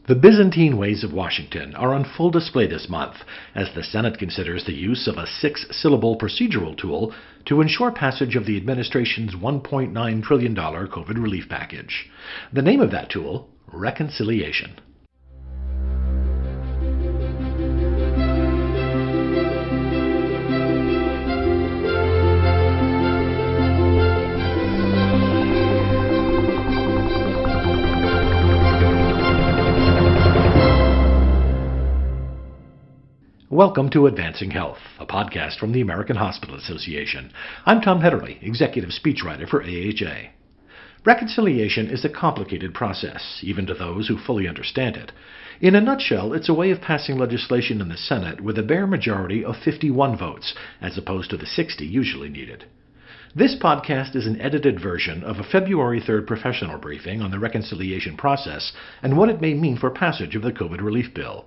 The Byzantine ways of Washington are on full display this month as the Senate considers the use of a 6-syllable procedural tool to ensure passage of the administration's $1.9 trillion COVID relief package. The name of that tool? Reconciliation. Welcome to Advancing Health, a podcast from the American Hospital Association. I'm Tom Hederle, executive speechwriter for AHA. Reconciliation is a complicated process, even to those who fully understand it. In a nutshell, it's a way of passing legislation in the Senate with a bare majority of 51 votes, as opposed to the 60 usually needed. This podcast is an edited version of a February 3rd professional briefing on the reconciliation process and what it may mean for passage of the COVID relief bill.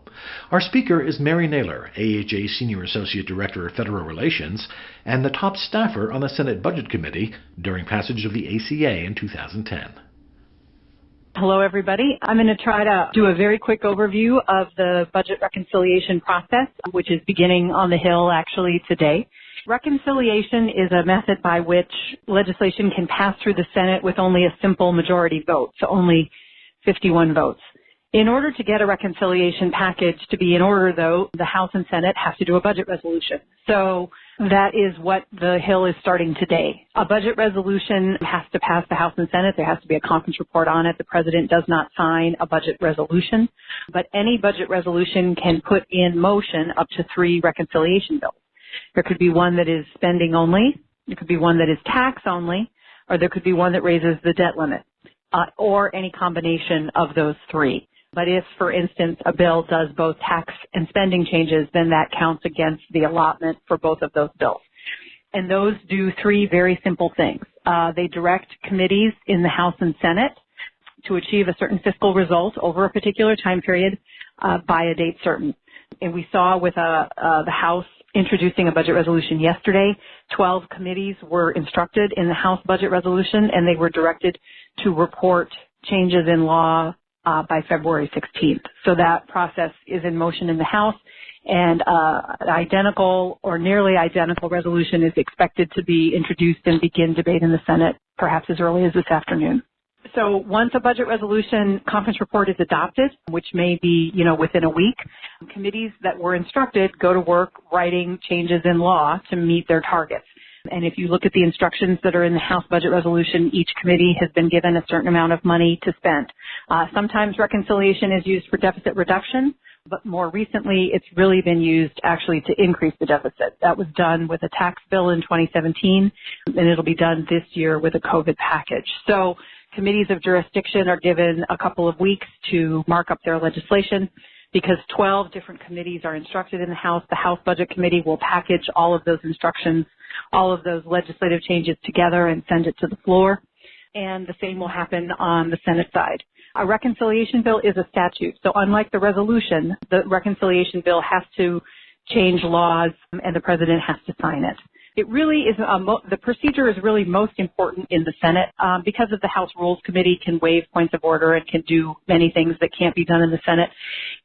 Our speaker is Mary Naylor, AHA Senior Associate Director of Federal Relations, and the top staffer on the Senate Budget Committee during passage of the ACA in 2010. Hello, everybody. I'm going to try to do a very quick overview of the budget reconciliation process, which is beginning on the Hill actually today. Reconciliation is a method by which legislation can pass through the Senate with only a simple majority vote, so only 51 votes. In order to get a reconciliation package to be in order, though, the House and Senate have to do a budget resolution. So that is what the Hill is starting today. A budget resolution has to pass the House and Senate. There has to be a conference report on it. The President does not sign a budget resolution, but any budget resolution can put in motion up to 3 reconciliation bills. There could be one that is spending only, there could be one that is tax only, or there could be one that raises the debt limit, or any combination of those 3. But if, for instance, a bill does both tax and spending changes, then that counts against the allotment for both of those bills. And those do 3 very simple things. They direct committees in the House and Senate to achieve a certain fiscal result over a particular time period by a date certain. And we saw with the House introducing a budget resolution yesterday, 12 committees were instructed in the House budget resolution, and they were directed to report changes in law by February 16th. So that process is in motion in the House, and an identical or nearly identical resolution is expected to be introduced and begin debate in the Senate perhaps as early as this afternoon. So once a budget resolution conference report is adopted, which may be, within a week, committees that were instructed go to work writing changes in law to meet their targets. And if you look at the instructions that are in the House budget resolution, each committee has been given a certain amount of money to spend. Sometimes reconciliation is used for deficit reduction, but more recently it's really been used actually to increase the deficit. That was done with a tax bill in 2017, and it'll be done this year with a COVID package. So committees of jurisdiction are given a couple of weeks to mark up their legislation. Because 12 different committees are instructed in the House, the House Budget Committee will package all of those instructions, all of those legislative changes together and send it to the floor. And the same will happen on the Senate side. A reconciliation bill is a statute. So unlike the resolution, the reconciliation bill has to change laws and the President has to sign it. It really is, the procedure is really most important in the Senate because of the House Rules Committee can waive points of order and can do many things that can't be done in the Senate.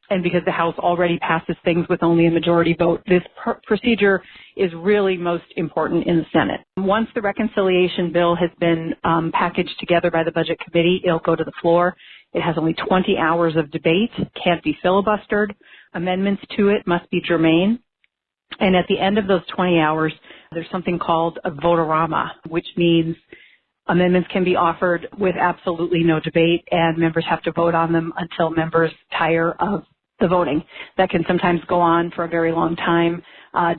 And because the House already passes things with only a majority vote, this procedure is really most important in the Senate. Once the reconciliation bill has been packaged together by the Budget Committee, it'll go to the floor. It has only 20 hours of debate, can't be filibustered. Amendments to it must be germane. And at the end of those 20 hours, there's something called a vote-a-rama, which means amendments can be offered with absolutely no debate, and members have to vote on them until members tire of the voting. That can sometimes go on for a very long time.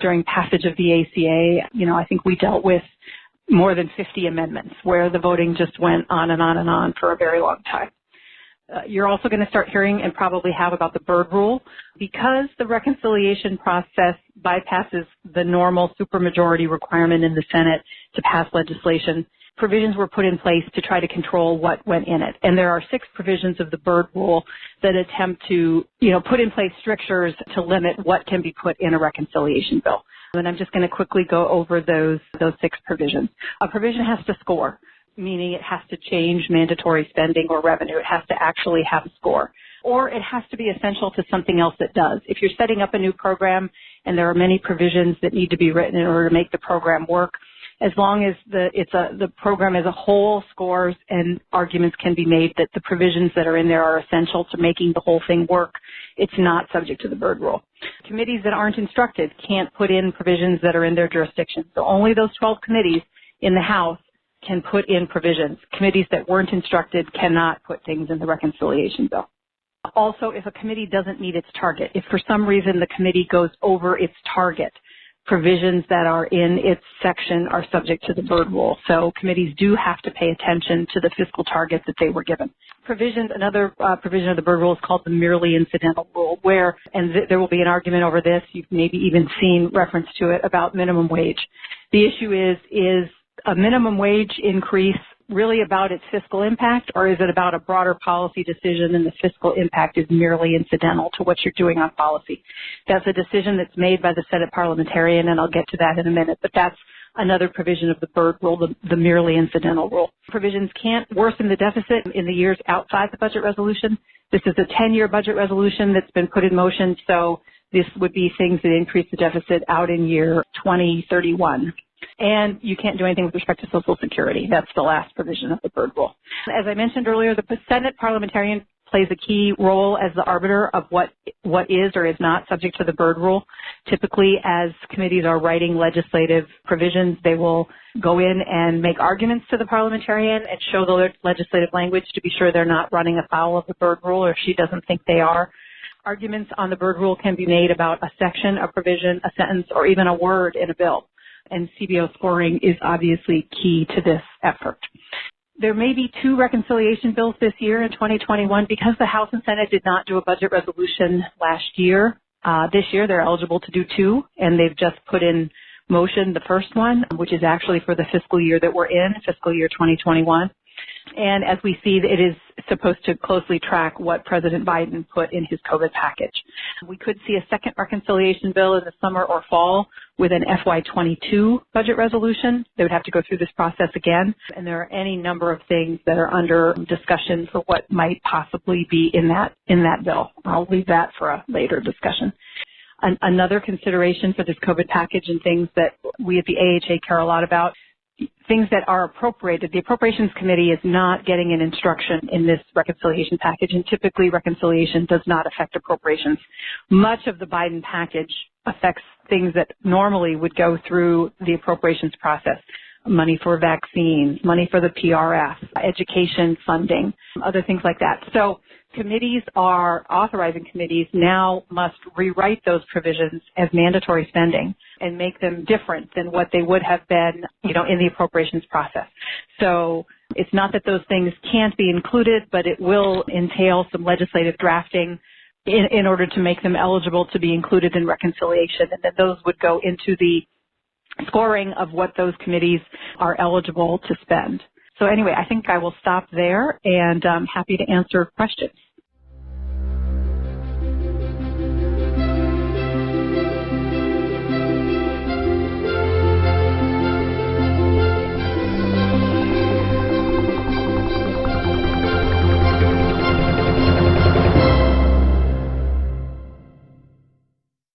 During passage of the ACA, I think we dealt with more than 50 amendments where the voting just went on and on and on for a very long time. You're also going to start hearing and probably have about the Byrd Rule. Because the reconciliation process bypasses the normal supermajority requirement in the Senate to pass legislation, provisions were put in place to try to control what went in it. And there are 6 provisions of the Byrd Rule that attempt to, put in place strictures to limit what can be put in a reconciliation bill. And I'm just going to quickly go over those 6 provisions. A provision has to score. meaning it has to change mandatory spending or revenue. It has to actually have a score. Or it has to be essential to something else that does. If you're setting up a new program and there are many provisions that need to be written in order to make the program work, as long as the program as a whole scores and arguments can be made that the provisions that are in there are essential to making the whole thing work, it's not subject to the Byrd Rule. Committees that aren't instructed can't put in provisions that are in their jurisdiction. So only those 12 committees in the House can put in provisions. Committees that weren't instructed cannot put things in the reconciliation bill. Also, if a committee doesn't meet its target, if for some reason the committee goes over its target, provisions that are in its section are subject to the Byrd Rule. So committees do have to pay attention to the fiscal target that they were given. Another provision of the Byrd Rule is called the merely incidental rule, where, and there will be an argument over this, you've maybe even seen reference to it, about minimum wage. The issue is a minimum wage increase really about its fiscal impact, or is it about a broader policy decision and the fiscal impact is merely incidental to what you're doing on policy? That's a decision that's made by the Senate parliamentarian, and I'll get to that in a minute, but that's another provision of the Byrd Rule, the merely incidental rule. Provisions can't worsen the deficit in the years outside the budget resolution. This is a 10-year budget resolution that's been put in motion, so this would be things that increase the deficit out in year 2031. And you can't do anything with respect to Social Security. That's the last provision of the Byrd Rule. As I mentioned earlier, the Senate parliamentarian plays a key role as the arbiter of what is or is not subject to the Byrd Rule. Typically, as committees are writing legislative provisions, they will go in and make arguments to the parliamentarian and show the legislative language to be sure they're not running afoul of the Byrd Rule, or if she doesn't think they are. Arguments on the Byrd Rule can be made about a section, a provision, a sentence, or even a word in a bill. And CBO scoring is obviously key to this effort. There may be 2 reconciliation bills this year in 2021 because the House and Senate did not do a budget resolution last year. This year they're eligible to do 2, and they've just put in motion the first one, which is actually for the fiscal year that we're in, fiscal year 2021. And as we see, it is supposed to closely track what President Biden put in his COVID package. We could see a second reconciliation bill in the summer or fall with an FY22 budget resolution. They would have to go through this process again. And there are any number of things that are under discussion for what might possibly be in that bill. I'll leave that for a later discussion. Another consideration for this COVID package and things that we at the AHA care a lot about, things that are appropriated. The Appropriations Committee is not getting an instruction in this reconciliation package, and typically reconciliation does not affect appropriations. Much of the Biden package affects things that normally would go through the appropriations process. Money for vaccines, money for the PRF, education funding, other things like that. So authorizing committees now must rewrite those provisions as mandatory spending and make them different than what they would have been, in the appropriations process. So it's not that those things can't be included, but it will entail some legislative drafting in order to make them eligible to be included in reconciliation, and then those would go into the scoring of what those committees are eligible to spend. So anyway, I think I will stop there, and I'm happy to answer questions.